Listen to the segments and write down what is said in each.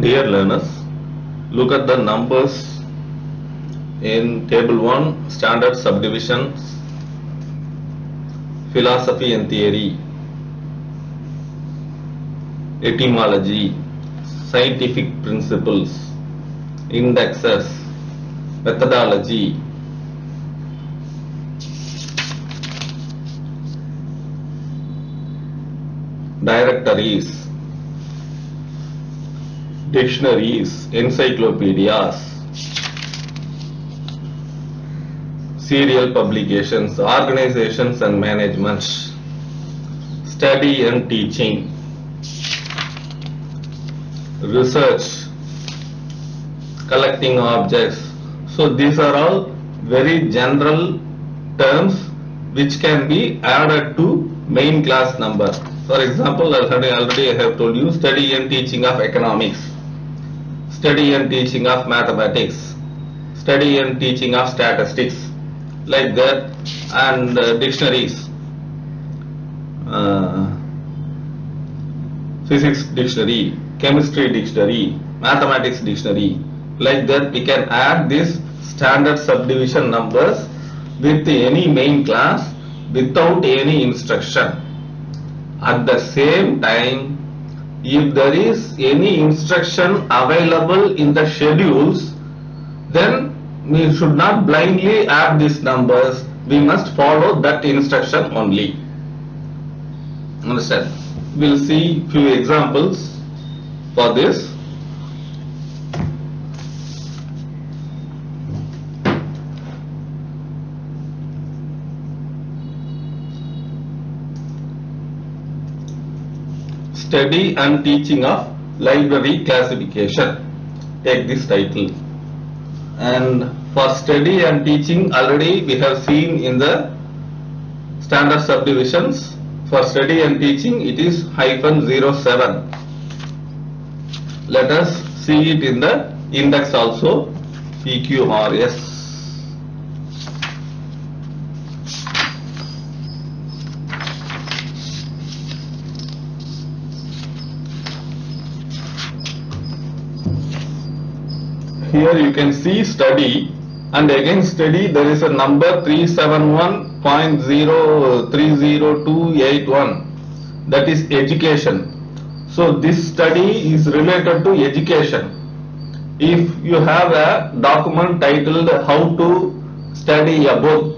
Dear learners, look at the numbers in table 1, standard subdivisions, philosophy and theory, etymology, scientific principles, indexes, methodology, directories, dictionaries, encyclopedias, serial publications, organizations and management, study and teaching, research, collecting objects. So these are all very general terms which can be added to main class number. For example, already I have told you study and teaching of economics, study and teaching of mathematics, study and teaching of statistics, like that, and dictionaries, physics dictionary, chemistry dictionary, mathematics dictionary, like that we can add this standard subdivision numbers with any main class without any instruction. At the same time, if there is any instruction available in the schedules, then we should not blindly add these numbers. We must follow that instruction only. Understand? We'll see few examples for this. Study and teaching of library classification. Take this title. And for study and teaching, already we have seen in the standard subdivisions. For study and teaching, it is -07. Let us see it in the index also, PQRS. Here you can see study, and again study there is a number 371.030281, that is education. So this study is related to education. If you have a document titled how to study a book,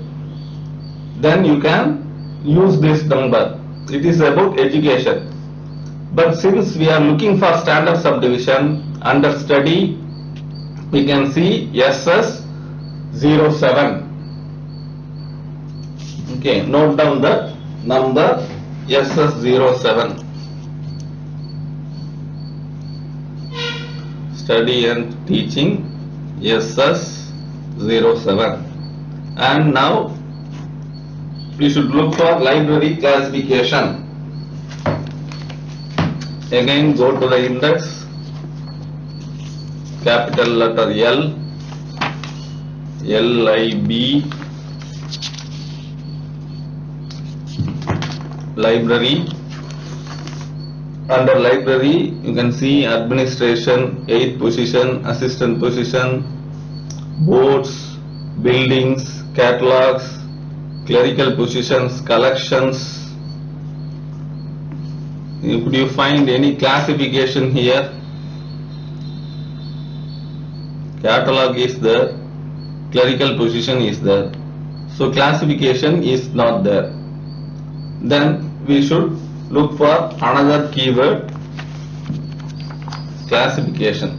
then you can use this number. It is about education. But since we are looking for standard subdivision, under study we can see SS07. Okay, note down the number SS07. Study and teaching SS07. And now we should look for library classification. Again go to the index. Capital letter L, LIB, library. Under library you can see administration, 8th position, assistant position, boards, buildings, catalogs, clerical positions, collections. Could you find any classification here? Catalog is there, clerical position is there, so classification is not there. Then we should look for another keyword, classification,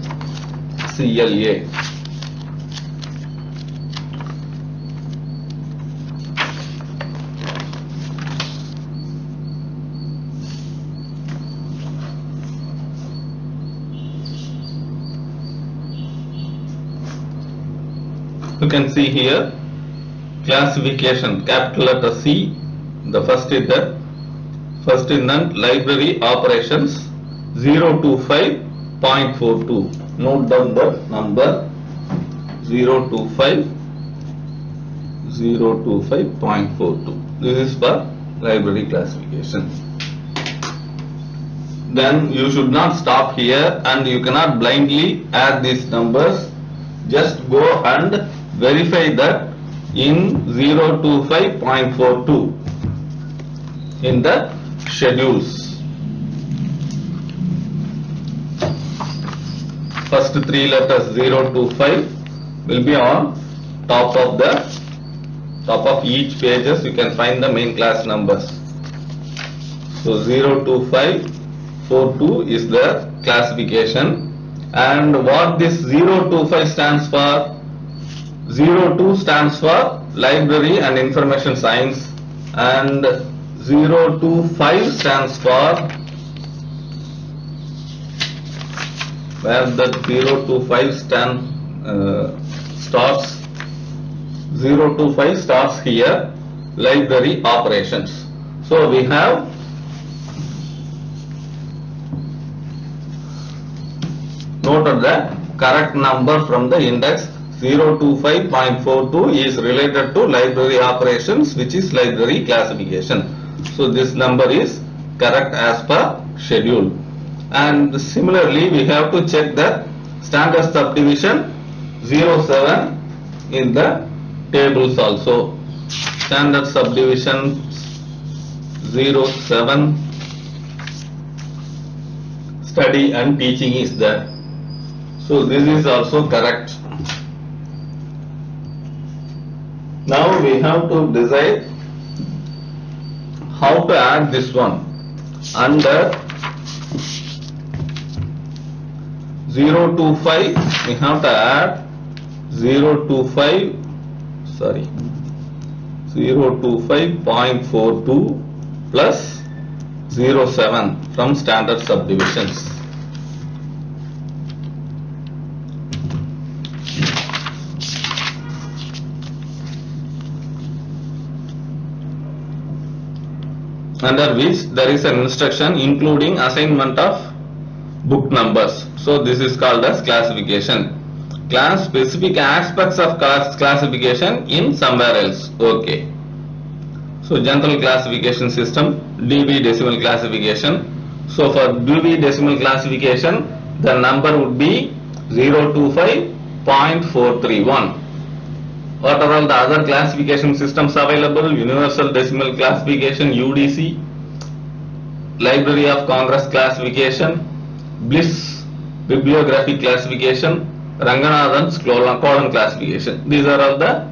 CLA. You can see here classification, capital letter C, the first is that, first in that library operations 025.42. Note down the number 025.42. This is for library classification. then you should not stop here and you cannot blindly add these numbers. Just go and verify that in 025.42 in the schedules. First three letters 025 will be on top of each pages. You can find the main class numbers. So 02542 is the classification. And what this 025 stands for? 02 stands for Library and Information Science, and 025 stands for, where the 025 starts, 025 starts here, Library Operations. So we have noted the correct number from the index. 025.42 is related to library operations, which is library classification. So this number is correct as per schedule. And similarly, we have to check the standard subdivision 07 in the tables also. Standard subdivision 07, study and teaching is there. So this is also correct. Now we have to decide how to add this one. Under 025 we have to add 025.42 plus 07 from standard subdivisions. Under which there is an instruction including assignment of book numbers. So this is called as classification. Class specific aspects of classification in somewhere else. Okay. So general classification system, Dewey Decimal Classification. So for Dewey Decimal Classification, the number would be 025.431. What are all the other classification systems available? Universal Decimal Classification, UDC, Library of Congress Classification, Bliss Bibliographic Classification, Ranganathan's colon classification. These are all the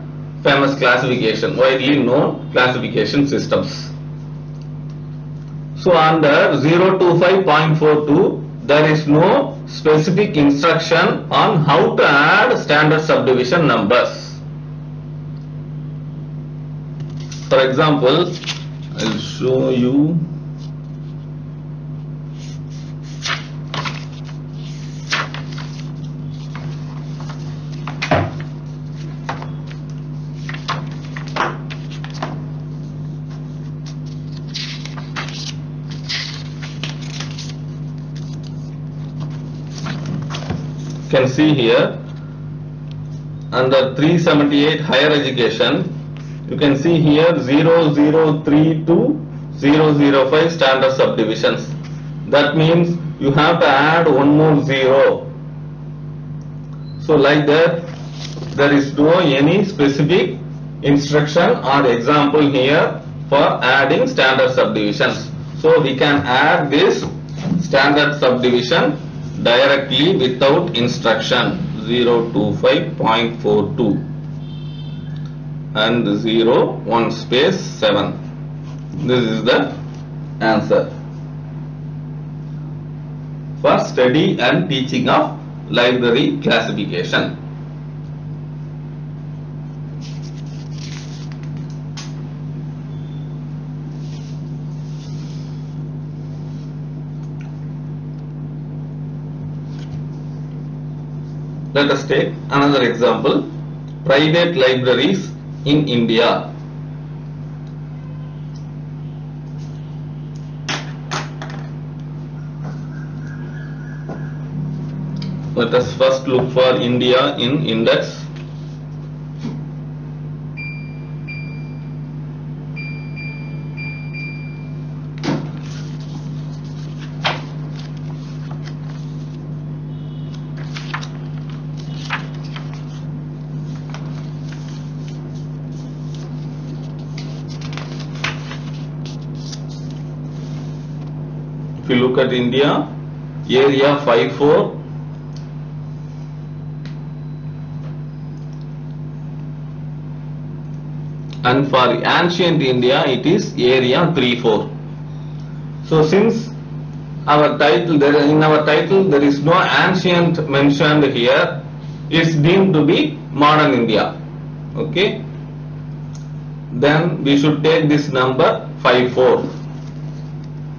famous classification, widely known classification systems. So under 025.42, there is no specific instruction on how to add standard subdivision numbers. For example, I'll show you. You can see here under 378 higher education, you can see here 003 to 005 standard subdivisions. That means you have to add one more 0. So like that, there is no any specific instruction or example here for adding standard subdivisions. So we can add this standard subdivision directly without instruction. 025.42 and 1 space 7. This is the answer for study and teaching of library classification. Let us take another example. Private libraries in India. Let us first look for India in index. If you look at India, area 54, and for ancient India it is area 34. So since our title, in our title there is no ancient mentioned here, it's deemed to be modern India. Okay, then we should take this number 54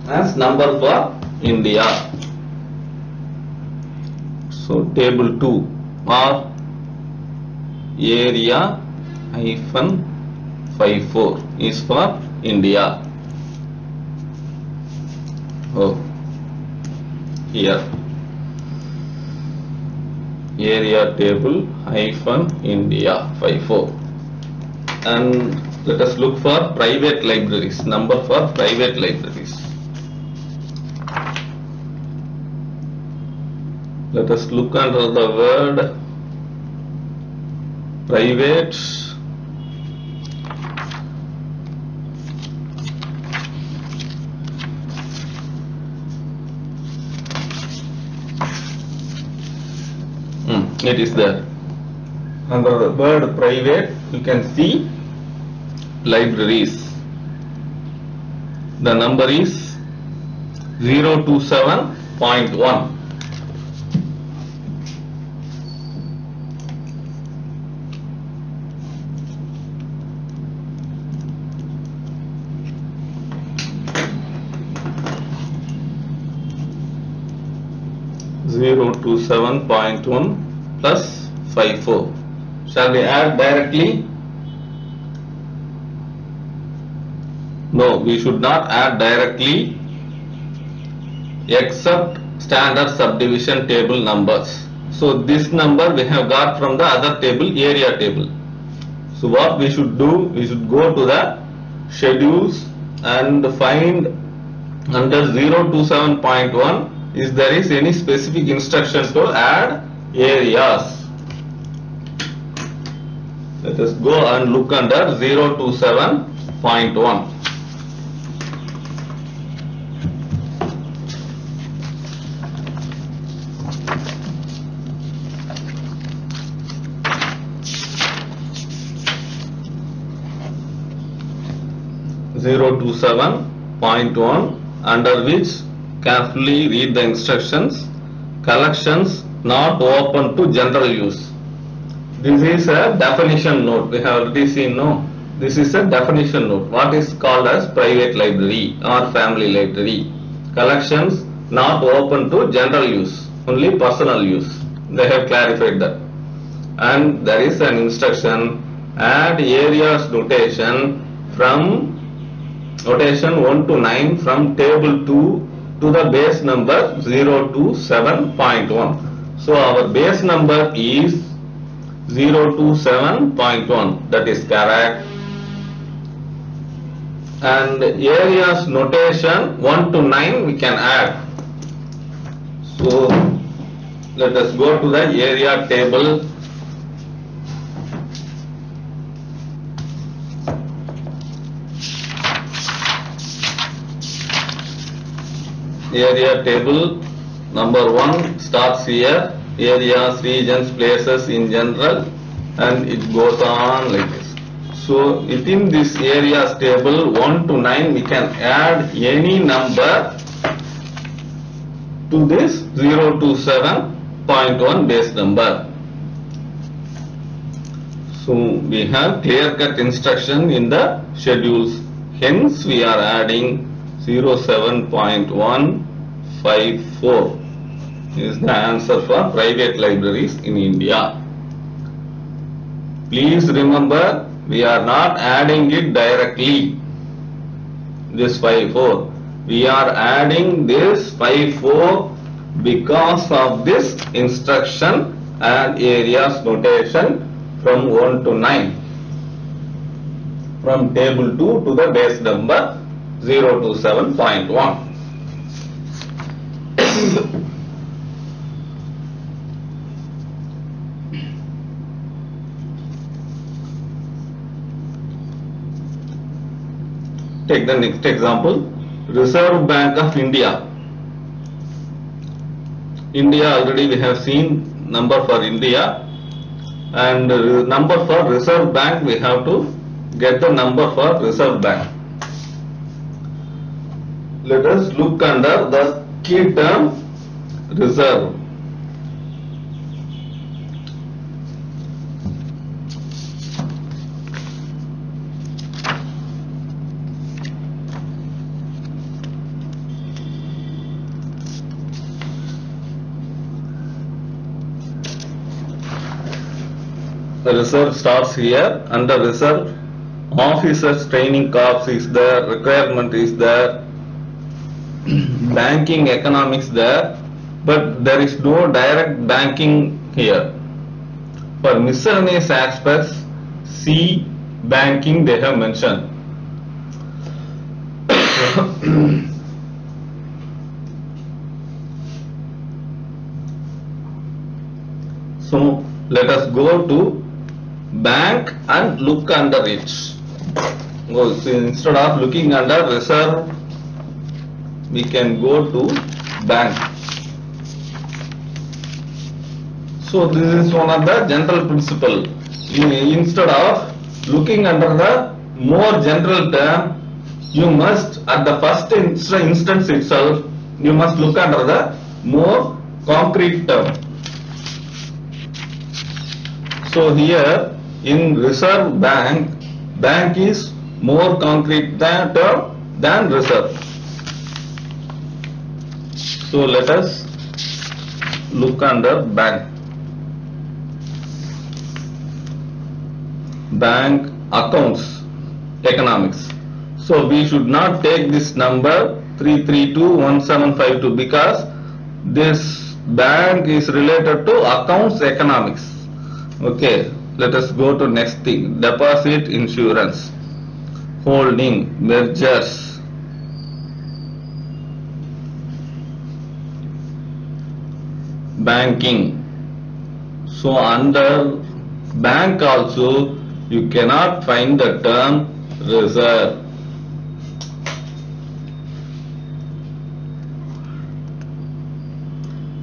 as number for India. So table 2 or area hyphen 54 is for India. Oh, here area table hyphen India 54. And let us look for private libraries, number for private libraries. Let us look under the word private. It is there. Under the word private, you can see libraries. The number is 027.1. Plus 54. Shall we add directly? No, we should not add directly except standard subdivision table numbers. So this number we have got from the other table, area table. So what we should do, we should go to the schedules and find under 027.1 if there is any specific instruction to add areas. Let us go and look under 027.1. Under which carefully read the instructions. Collections not open to general use. This is a definition note. We have already seen, no? This is a definition note. What is called as private library or family library? Collections not open to general use, only personal use. They have clarified that. And there is an instruction, add areas notation from notation 1 to 9 from table 2 to the base number 027.1. So our base number is 027.1. That is correct. And areas notation 1 to 9 we can add. So let us go to the area table. Area table number 1 starts here, areas, regions, places in general, and it goes on like this. So within this areas table 1 to 9 we can add any number to this 027.1 base number. So we have clear-cut instruction in the schedules, hence we are adding 07.154 is the answer for private libraries in India. Please remember, we are not adding it directly, this 54. We are adding this 54 because of this instruction and areas notation from 1 to 9, from table 2 to the base number 027.1. Take the next example. Reserve Bank of India India already we have seen number for India, and number for Reserve Bank we have to get the number for Reserve Bank. Let us look under the key term reserve. The reserve starts here. Under reserve, officers training corps is there, requirement is there, banking economics there, but there is no direct banking here. For miscellaneous aspects, C, banking they have mentioned. So let us go to bank and look under it. So instead of looking under reserve, we can go to bank. So this is one of the general principle. Instead of looking under the more general term, you must at the first instance itself, you must look under the more concrete term. So here in reserve bank, bank is more concrete term than reserve. So let us look under bank. Bank accounts economics. So we should not take this number 3321752 because this bank is related to accounts economics. Okay, let us go to next thing. Deposit insurance, holding, mergers, banking. So under bank also you cannot find the term reserve.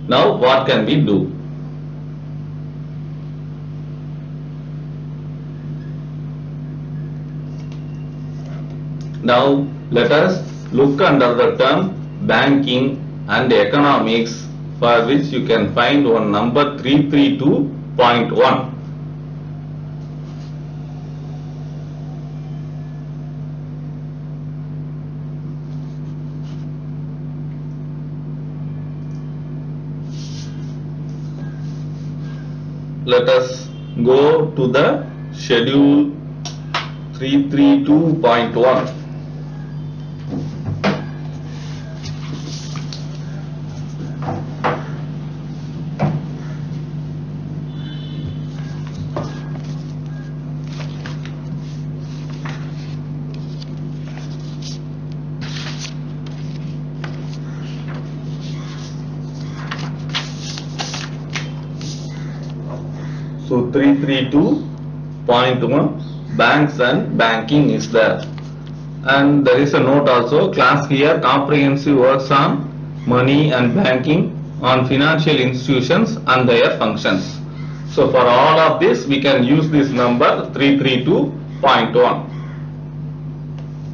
Now what can we do? Now let us look under the term banking and economics, for which you can find one number 332.1. Let us go to the schedule 332.1. So 332.1 banks and banking is there, and there is a note also. Class here comprehensive works on money and banking, on financial institutions and their functions. So for all of this we can use this number 332.1,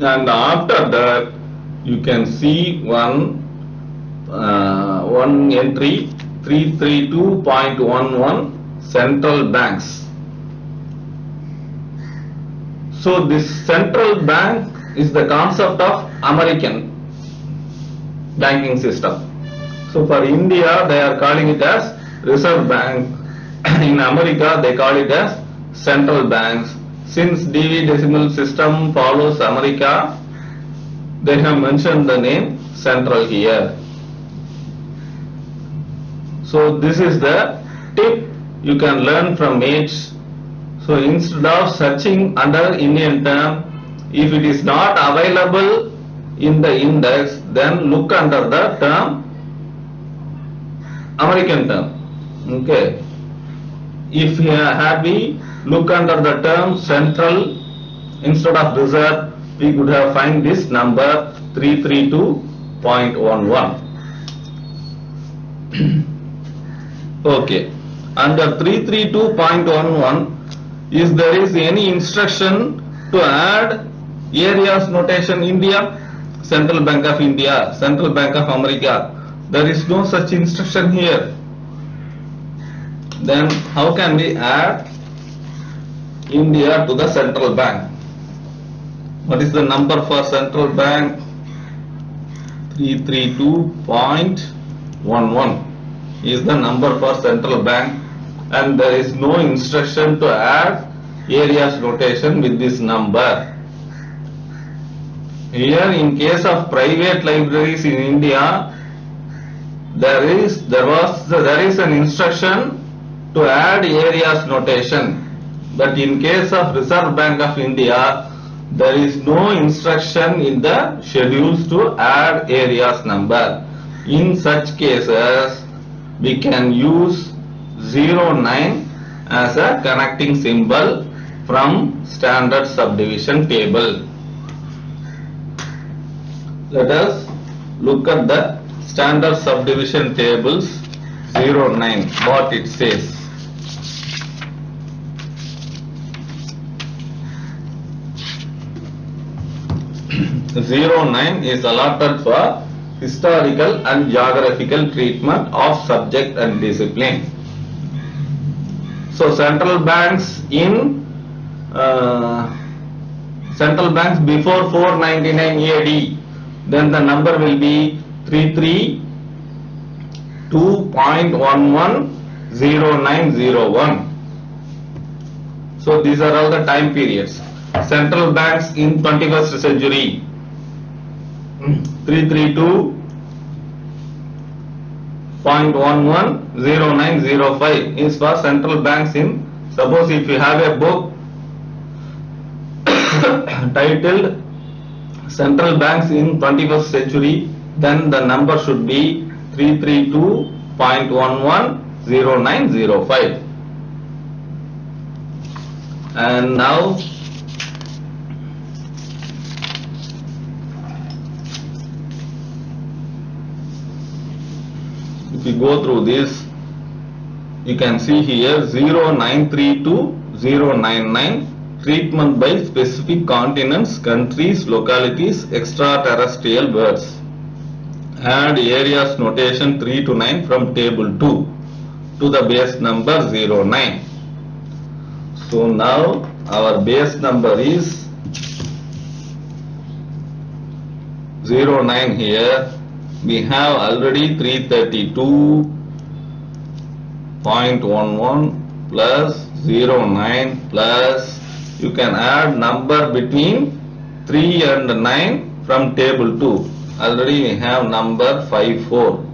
and after that you can see one entry 332.11 central banks. So this central bank is the concept of American banking system. So for India they are calling it as Reserve Bank. In America they call it as central banks. Since Dewey Decimal System follows America, they have mentioned the name central here. So this is the tip you can learn from H. So instead of searching under Indian term, if it is not available in the index, then look under the term American term. Okay. If we look under the term central instead of reserve, we could have find this number 332.11. Okay. Under 332.11, is there is any instruction to add areas notation India, Central Bank of India, Central Bank of America? There is no such instruction here. Then how can we add India to the central bank? What is the number for central bank? 332.11 is the number for central bank, and there is no instruction to add areas notation with this number. Here in case of private libraries in India, there is an instruction to add areas notation, but in case of Reserve Bank of India, there is no instruction in the schedules to add areas number. In such cases, we can use 09 as a connecting symbol from standard subdivision table. Let us look at the standard subdivision tables 09, what it says. Zero 09 is allotted for historical and geographical treatment of subject and discipline. So central banks before 499 AD, then the number will be 332.110901. So these are all the time periods. Central banks in 21st century, 332.110905 is for central banks in, suppose if you have a book titled Central Banks in 21st Century, then the number should be 332.110905. And now if you go through this, you can see here 0932 099 treatment by specific continents, countries, localities, extraterrestrial words. Add areas notation 3 to 9 from table 2 to the base number 09. So now our base number is 09 here. We have already 332.11 plus 09 plus, you can add number between 3 and 9 from table 2. Already we have number 54.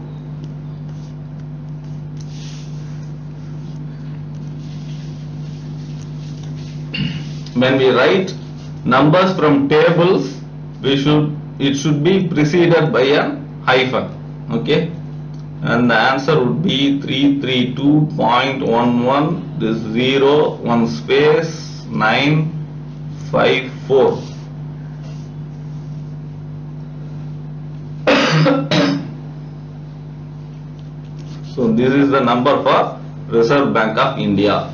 When we write numbers from tables, it should be preceded by a hyphen. Okay, and the answer would be 332.11, this 0, 1 space, 954. So this is the number for Reserve Bank of India.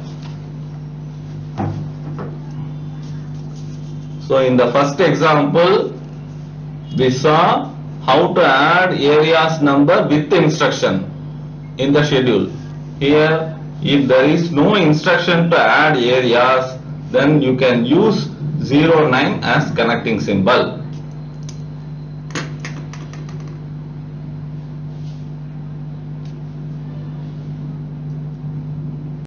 So in the first example, we saw how to add areas number with instruction in the schedule. Here, if there is no instruction to add areas, then you can use 09 as connecting symbol.